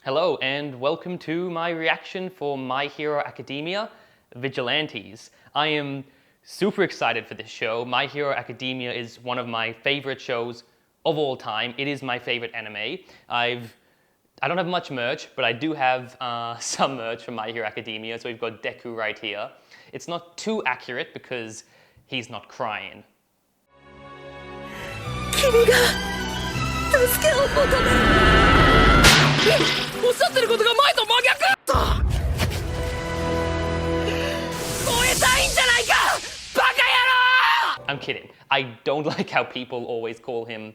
Hello and welcome to my reaction for My Hero Academia, Vigilantes. I am super excited for this show. My Hero Academia is one of my favorite shows of all time. It is my favorite anime. I don't have much merch, but I do have some merch from My Hero Academia. So we've got Deku right here. It's not too accurate because he's not crying. 君が助けを求める。おっしゃってることが前と真逆だ。燃えたいんじゃないか、バカ野郎！ I'm kidding. I don't like how people always call him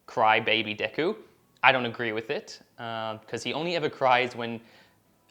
Crybaby Deku. I don't agree with it because he only ever cries when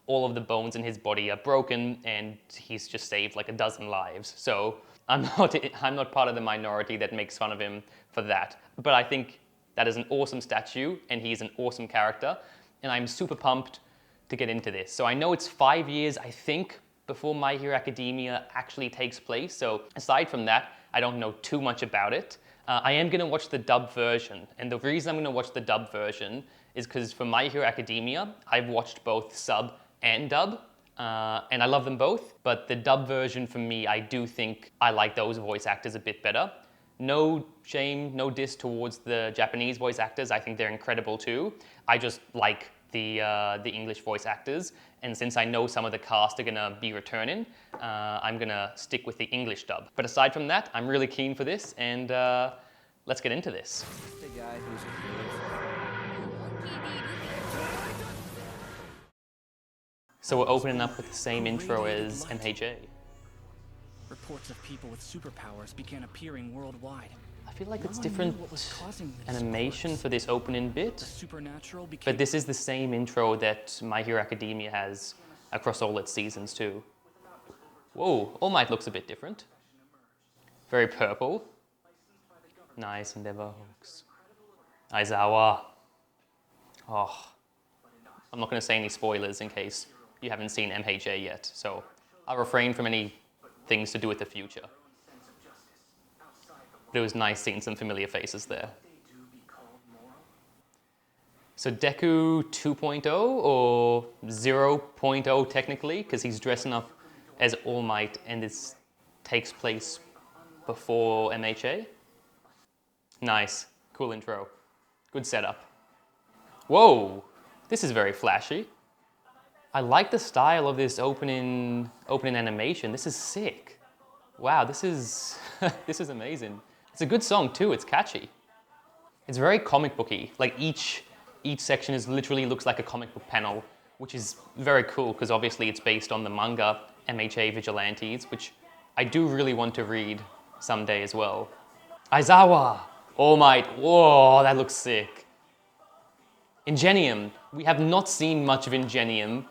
all of the bones in his body are broken and he's just saved like a dozen lives. So I'm not part of the minority that makes fun of him for that. But I think that is an awesome statue and he's an awesome character. And I'm super pumped to get into this. So I know it's 5 years, I think, before My Hero Academia actually takes place. So aside from that, I don't know too much about it. I am going to watch the dub version. And the reason I'm going to watch the dub version is because for My Hero Academia, I've watched both sub and dub. And I love them both. But the dub version for me, I do think I like those voice actors a bit better. No shame, no diss towards the Japanese voice actors. I think they're incredible too. I just like the English voice actors. And since I know some of the cast are gonna be returning, I'm gonna stick with the English dub. But aside from that, I'm really keen for this and let's get into this. So we're opening up with the same intro as MHA. Reports of people with superpowers began appearing worldwide. I feel like it's different animation for this opening bit, but this is the same intro that My Hero Academia has across all its seasons too. Whoa, All Might looks a bit different. Very purple. Nice Endeavor hooks. Aizawa. Oh, I'm not going to say any spoilers in case you haven't seen MHA yet, so I'll refrain from any things to do with the future. But it was nice seeing some familiar faces there. So Deku 2.0 or 0.0 technically, because he's dressing up as All Might and this takes place before MHA. Nice, cool intro, good setup. Whoa, this is very flashy. I like the style of this opening animation. This is sick. Wow, this is this is amazing. It's a good song too. It's catchy. It's very comic booky. Like each section is literally looks like a comic book panel, which is very cool because obviously it's based on the manga MHA Vigilantes, which I do really want to read someday as well. Aizawa, All Might. Whoa, that looks sick. Ingenium. We have not seen much of Ingenium,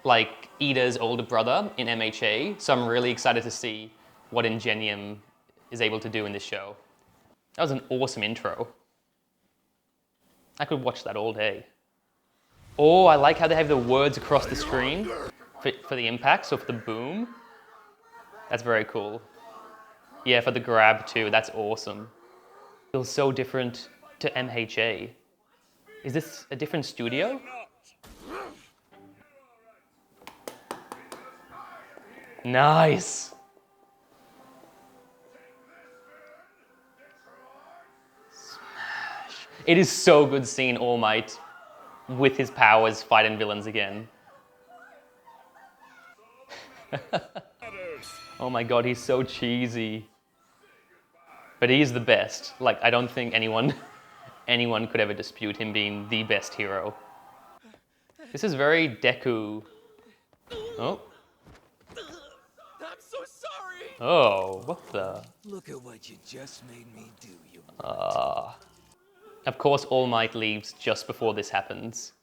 like Ida's older brother in MHA, so I'm really excited to see what Ingenium is able to do in this show. That was an awesome intro. I could watch that all day. Oh, I like how they have the words across the screen for the impact, so for the boom. That's very cool. Yeah, for the grab too, that's awesome. It feels so different to MHA. Is this a different studio? Nice! Smash. It is so good seeing All Might with his powers fighting villains again. Oh my god, he's so cheesy. But he is the best. Like, I don't think anyone could ever dispute him being the best hero. This is very Deku. Oh. I'm so sorry. Oh, what the? Look at what you just made me do, you. Of course, All Might leaves just before this happens.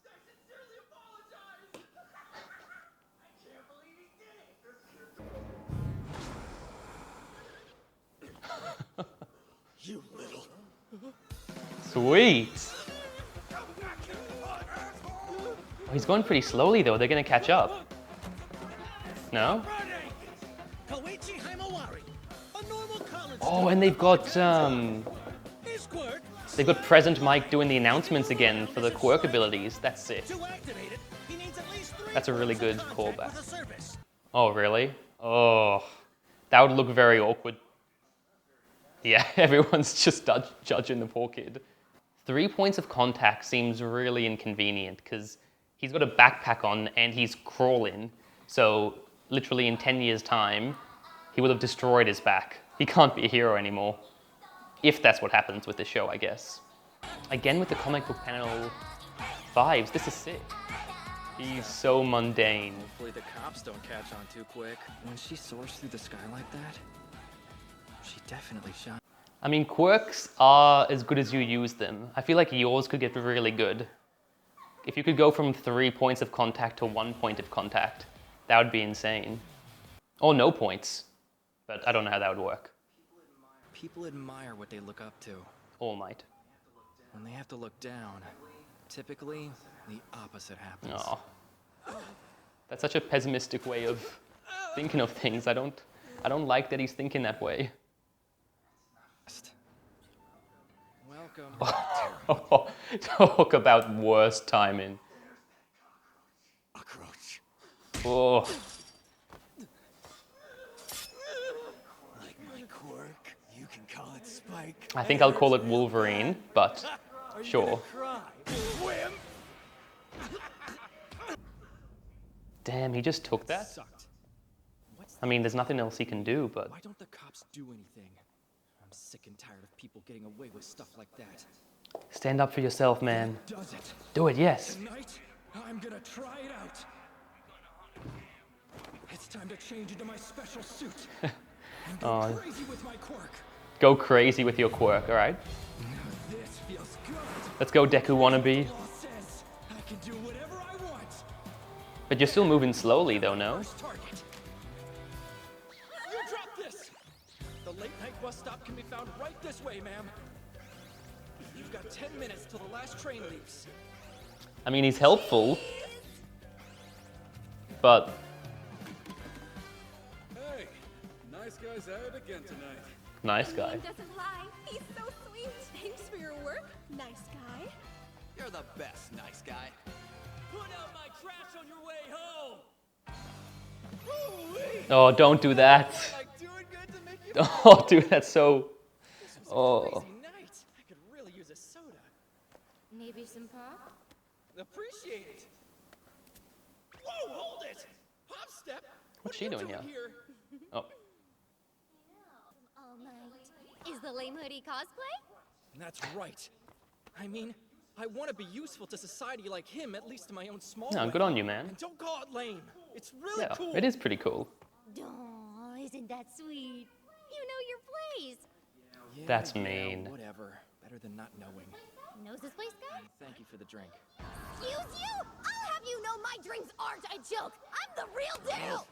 You little. Sweet. Oh, he's going pretty slowly though. They're gonna catch up. No? A normal college Oh, and they've got They've got Present Mike doing the announcements again for the quirk abilities. That's sick. That's a really good callback. Oh, really? Oh, that would look very awkward. Yeah, everyone's just judging the poor kid. 3 points of contact seems really inconvenient because he's got a backpack on and he's crawling. So literally in 10 years' time, he would have destroyed his back. He can't be a hero anymore. If that's what happens with the show, I guess. Again with the comic book panel vibes, this is sick. He's so mundane. Hopefully the cops don't catch on too quick. When she soars through the sky like that, she definitely shot. I mean, quirks are as good as you use them. I feel like yours could get really good. If you could go from 3 points of contact to 1 point of contact, that would be insane. Or no points, but I don't know how that would work. People admire what they look up to. All Might. When they have to look down, typically the opposite happens. Aw. That's such a pessimistic way of thinking of things. I don't like that he's thinking that way. Welcome. Talk about worst timing. Cockroach. Oh. Like my quirk, you can call it Spike. I think I'll call it Wolverine, but sure. Swim. Damn, he just took that? Sucked. I mean, there's nothing else he can do, but... Why don't the cops do anything? I'm sick and tired of people getting away with stuff like that. Stand up for yourself, man. Does it? Do it, yes. Tonight, I'm gonna try it out. It's time to change into my special suit. And go crazy with my quirk. Go crazy with your quirk, alright? This feels good. Let's go, Deku wannabe. Law says I can do whatever I want. But you're still moving slowly, though, no? First target. You drop this. The late night bus stop can be found right this way, ma'am. You've got 10 minutes till the last train leaves. I mean, he's helpful, but... Hey, nice guys at it again tonight. Nice guy. Doesn't lie. He's so sweet. Thanks for your work, nice guy. You're the best, nice guy. Put out my trash on your way home! Oh, don't do that. Like doing good to make you Oh, dude, that's so... This was a Oh. crazy night. I could really use a soda. Maybe some pop? Appreciate it. Whoa, hold it! Hop step! What's What she are you doing here? Oh, All Might. Is the lame hoodie cosplay? That's right. I mean, I want to be useful to society like him, at least in my own small no, way. good on you, man. And don't call it lame. It's really Yeah, cool. it is pretty cool. Aw, isn't that sweet? You know your place. Yeah, That's yeah, mean. Whatever. Better than not knowing. Knows this place, guy? Thank you for the drink. Excuse you? I'll have you know my drinks aren't a joke. I'm the real deal.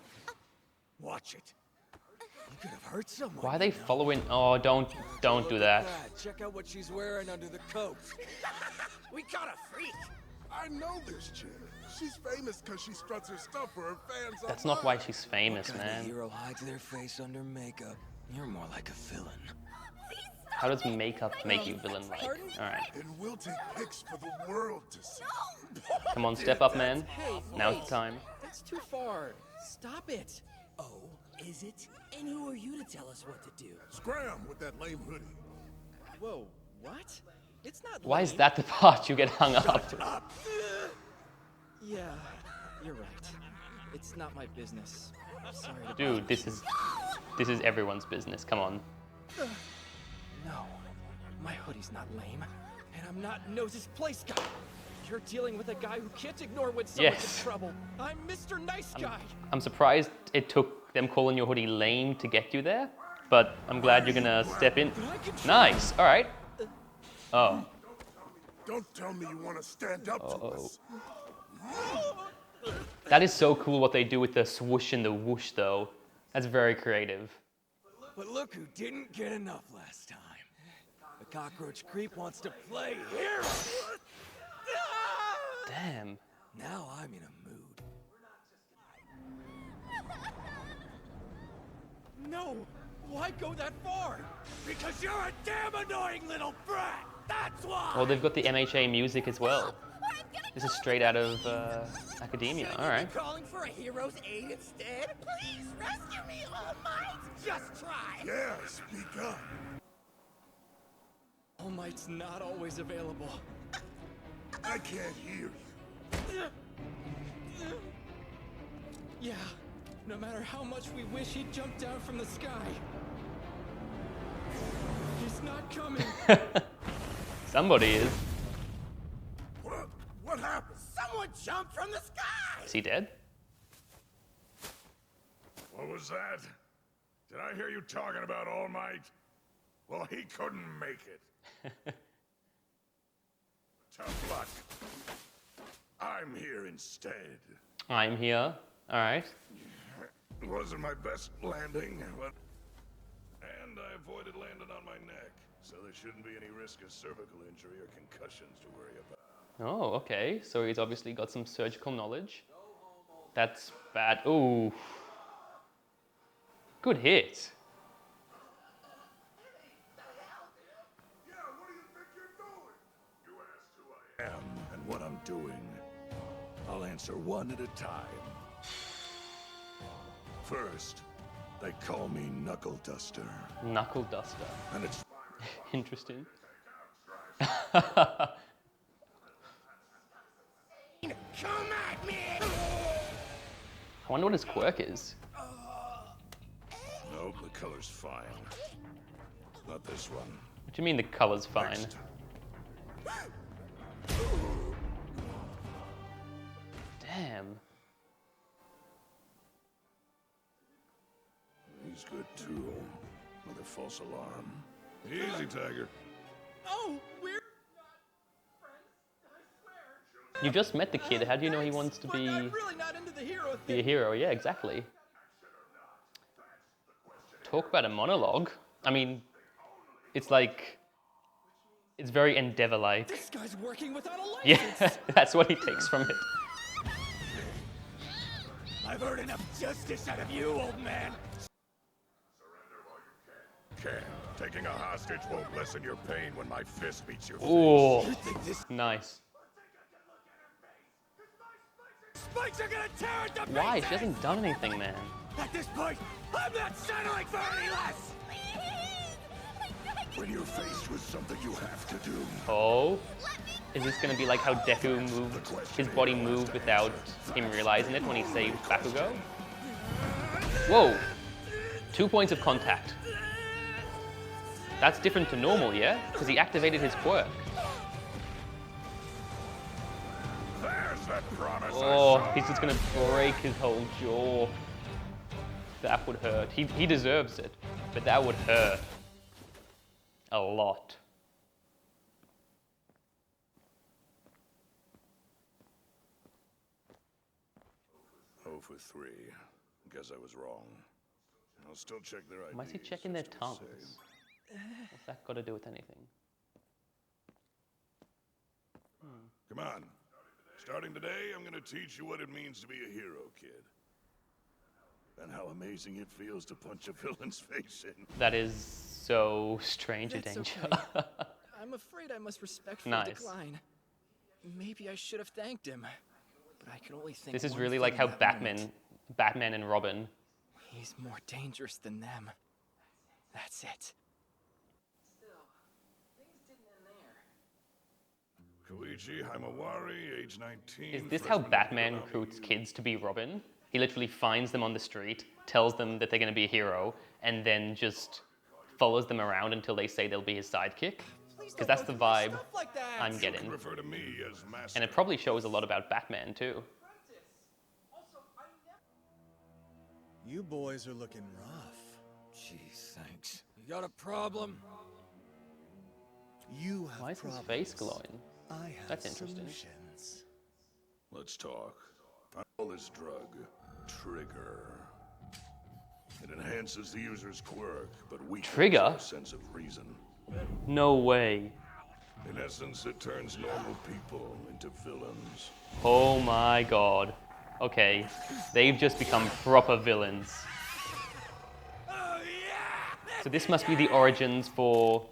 Watch it. You could have hurt someone. Why are they you know? following... Oh, don't do that. Check out what she's wearing under the coat. We got a freak. I know this chick. She's famous because she struts her stuff for her fans. That's not why she's famous, What kind of man. hero hides their face under makeup? You're more like a villain. How does makeup make you villain-like? Alright, And we'll take pics for the world to see. come on, step up, man. Hey, Now's wait. the time. That's too far. Stop it. Oh, is it? And who are you to tell us what to do? Scram with that lame hoodie. Whoa, what? It's not Why is lame. that the part you get hung up? Yeah, you're right. It's not my business. I'm sorry to Dude, this is everyone's business. Come on. No, my hoodie's not lame. And I'm not Nose's place guy. You're dealing with a guy who can't ignore when someone's Yes. in trouble. I'm Mr. Nice Guy. I'm surprised it took them calling your hoodie lame to get you there, but I'm glad you're gonna step in. Nice. All right. Oh. Don't tell me you want to stand up to us. That is so cool what they do with the swoosh and the whoosh, though. That's very creative. But look who didn't get enough last time. The cockroach creep wants to play hero. Damn. Now I'm in a mood. No, why go that far? Because you're a damn annoying little brat! That's why! Oh, they've got the MHA music as well. I'm gonna This is straight out of Academia. All right. Calling for a hero's aid instead? Please rescue me, All Might! Just try! Yeah, speak up. All Might's not always available. I can't hear you. Yeah, no matter how much we wish he'd jump down from the sky. He's not coming. Somebody is. What happened? Someone jumped from the sky! Is he dead? What was that? Did I hear you talking about All Might? Well, he couldn't make it. Tough luck. I'm here instead. I'm here. All right. It wasn't my best landing, but... And I avoided landing on my neck, so there shouldn't be any risk of cervical injury or concussions to worry about. Oh, okay. So he's obviously got some surgical knowledge. That's bad. Ooh. Good hit. Yeah, what do you think you're doing? You asked who I am and what I'm doing. I'll answer one at a time. First, they call me Knuckle Duster, Knuckle Duster. and it's Interesting. Come at me! I wonder what his quirk is. nope, the color's fine. Not this one. What do you mean the color's fine? Next. Damn. He's good too. With a false alarm. Easy, Tiger. Oh, we're You just met the kid. How do you know he wants to be I'm really not into the hero a thing. hero? Yeah, exactly. Talk about a monologue. I mean, it's like, it's very Endeavor-like. This guy's working without a license. Yeah, that's what he takes from it. I've heard enough justice out of you, old man! Can. Taking a hostage won't lessen your pain when my fist meets your face. Oh, You think this nice. spikes are gonna tear it to Why? She pieces? hasn't done anything, man. At this point, I'm not settling for any less! When you're faced with something you have to do, Oh, is this gonna be like how Deku moved, his body moved without him realizing it when he saved Bakugo? Whoa, 2 points of contact. That's different to normal, yeah? Because he activated his quirk. there's that promise I Oh, saw. he's just gonna break his whole jaw. That would hurt. He deserves it, but that would hurt a lot. Oh for 3. Guess I was wrong. I'll still check their IDs. Why is he checking their just to be tongues? safe. What's that got to do with anything? Come on. Starting today, I'm gonna teach you what it means to be a hero, kid. And how amazing it feels to punch a villain's face in. That is so Stranger That's Danger. okay. I'm afraid I must respectfully Nice. decline. Maybe I should have thanked him, but I can only think. This is one really thing like in how that Batman moment. and Robin. He's more dangerous than them. That's it. Koichi Himawari, age 19. Is this how freshman Batman at recruits LMU. kids to be Robin? He literally finds them on the street, tells them that they're going to be a hero, and then just follows them around until they say they'll be his sidekick? Because that's the vibe Stuff like that. I'm You getting. can refer to me as Master. And it probably shows a lot about Batman too. You boys are looking rough. Jeez, thanks. You got a problem? You have Why is his problems. face glowing? I have That's interesting. solutions. Let's talk. I call this drug Trigger. It enhances the user's quirk, but weakens Trigger? their sense of reason. No way. In essence, it turns normal people into villains. Oh my god. Okay, they've just become proper villains. Oh, yeah! So this must be the origins for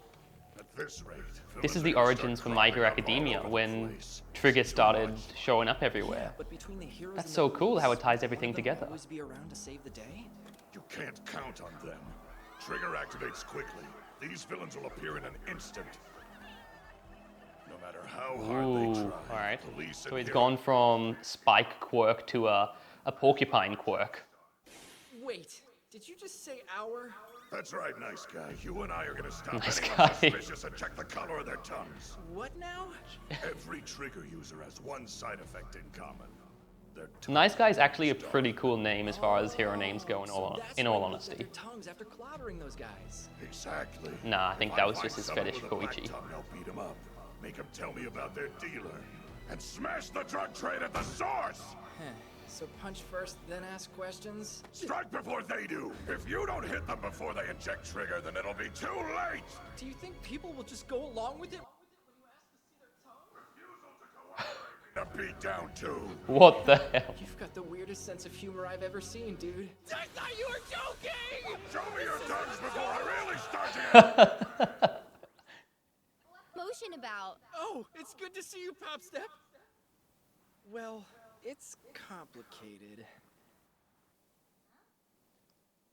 At this rate, This is the origins for My Hero Academia when Trigger started showing up everywhere. But between the heroes That's and so the cool how it villains, ties will everything one of them together. always be around to save the day? You can't count on them. Trigger activates quickly. These villains will appear in an instant. No matter how hard they Ooh, try. alright. Police So and it's heroes- gone from Spike quirk to a porcupine quirk. Wait, did you just say our? That's right, nice guy. You and I are gonna stop Nice anyone guy. suspicious and check the color of their tongues. What now? Every trigger user has one side effect in common. Their Nice Guy is actually a pretty cool name as far as hero names go, in So all that's in why all they honesty. cut their tongues after clobbering those guys. Exactly. Nah, I think If that was find just his someone fetish with for a black Koichi. tongue, I'll beat him up. Make him tell me about their dealer. And smash the drug trade at the source! So punch first, then ask questions? Strike before they do! If you don't hit them before they inject Trigger, then it'll be too late! Do you think people will just go along with it? A beat down too. What the hell? You've got the weirdest sense of humor I've ever seen, dude. I thought you were joking! Show me your tongues before I really start to Motion about. Oh, it's good to see you, Popstep. Well, it's complicated.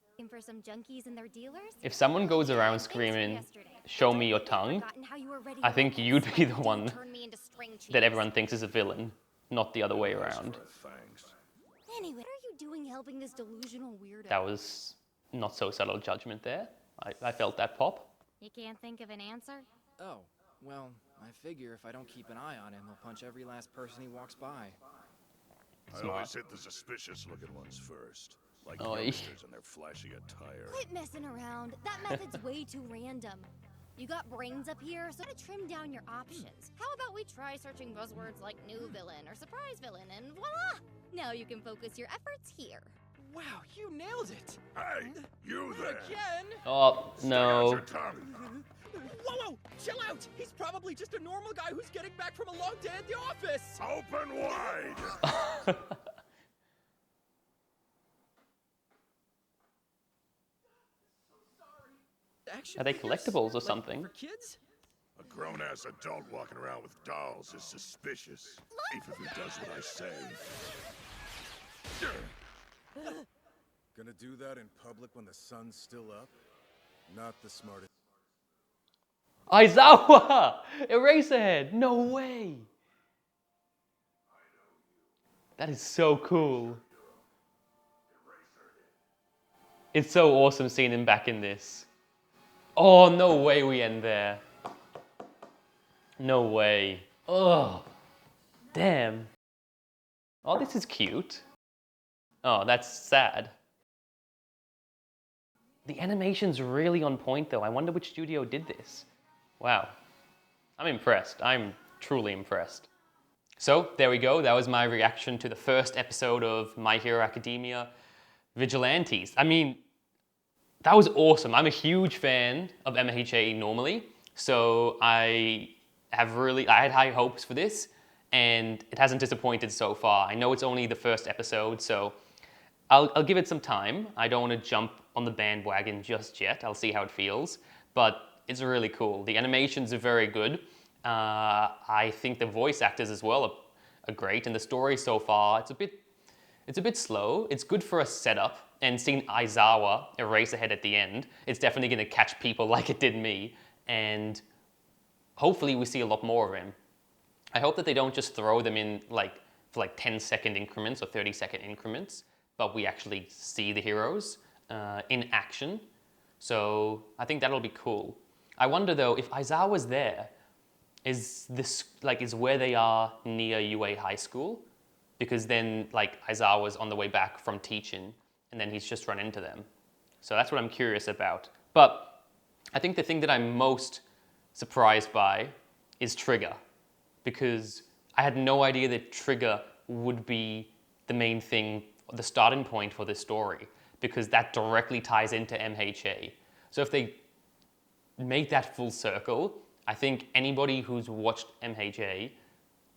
Looking for some junkies and their dealers? If someone goes around Thanks for screaming, yesterday. "Show me your I've tongue," forgotten how you were ready I to think get you'd be the Don't one turn me into string cheese. that everyone thinks is a villain, not the other way around. Thanks. Anyway, what are you doing helping this delusional weirdo? That was not so subtle judgment there. I felt that pop. You can't think of an answer? Oh, well, I figure if I don't keep an eye on him, he'll punch every last person he walks by. I always hit the suspicious looking ones first. Like Oh, youngsters in their flashy attire. Quit messing around. That method's way too random. You got brains up here, so to trim down your options. How about we try searching buzzwords like new villain or surprise villain, and voila! Now you can focus your efforts here. Wow, you nailed it! Hey, you there! Again? Oh, Stick out no. your tongue. Whoa, chill out! He's probably just a normal guy who's getting back from a long day at the office! Open wide! Action Are they figures? collectibles or Like, something? For kids? A grown-ass adult walking around with dolls is suspicious. Even if he does what I say. Gonna do that in public when the sun's still up? Not the smartest. Aizawa! Eraserhead! No way! That is so cool. It's so awesome seeing him back in this. Oh, no way we end there. No way. Oh, damn. Oh, this is cute. Oh, that's sad. The animation's really on point though. I wonder which studio did this. Wow. I'm impressed. I'm truly impressed. So, there we go. That was my reaction to the first episode of My Hero Academia Vigilantes. I mean, that was awesome. I'm a huge fan of MHA normally, so I had high hopes for this, and it hasn't disappointed so far. I know it's only the first episode, so I'll give it some time. I don't want to jump on the bandwagon just yet. I'll see how it feels, but it's really cool. The animations are very good. I think the voice actors as well are great, and the story so far, it's a bit slow. It's good for a setup, and seeing Aizawa Eraserhead at the end, it's definitely going to catch people like it did me, and hopefully we see a lot more of him. I hope that they don't just throw them in for 10-second increments or 30-second increments, but we actually see the heroes in action. So I think that'll be cool. I wonder though, if Aizawa's there, is where they are near UA High School? Because then Aizawa's on the way back from teaching, and then he's just run into them. So that's what I'm curious about. But I think the thing that I'm most surprised by is Trigger, because I had no idea that Trigger would be the main thing, the starting point for this story, because that directly ties into MHA. So if they make that full circle, I think anybody who's watched MHA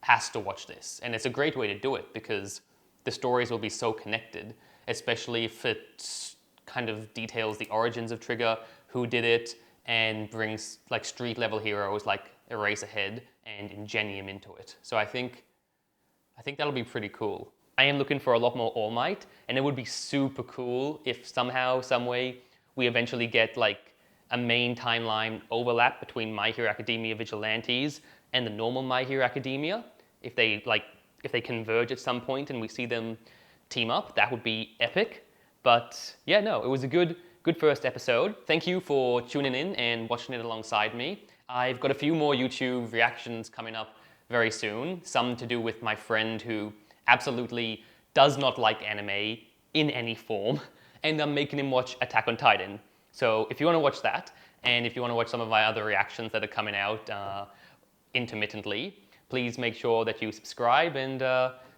has to watch this. And it's a great way to do it because the stories will be so connected, especially if it kind of details the origins of Trigger, who did it, and brings like street level heroes like Eraserhead and Ingenium into it. So I think that'll be pretty cool. I am looking for a lot more All Might, and it would be super cool if somehow, some way, we eventually get like a main timeline overlap between My Hero Academia Vigilantes and the normal My Hero Academia. If they converge at some point and we see them team up, that would be epic. But yeah, no, it was a good first episode. Thank you for tuning in and watching it alongside me. I've got a few more YouTube reactions coming up very soon, some to do with my friend who absolutely does not like anime in any form, and I'm making him watch Attack on Titan. So if you want to watch that, and if you want to watch some of my other reactions that are coming out intermittently, please make sure that you subscribe and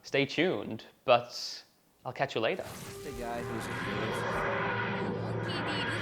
stay tuned. But I'll catch you later. The guy who's Monkey D.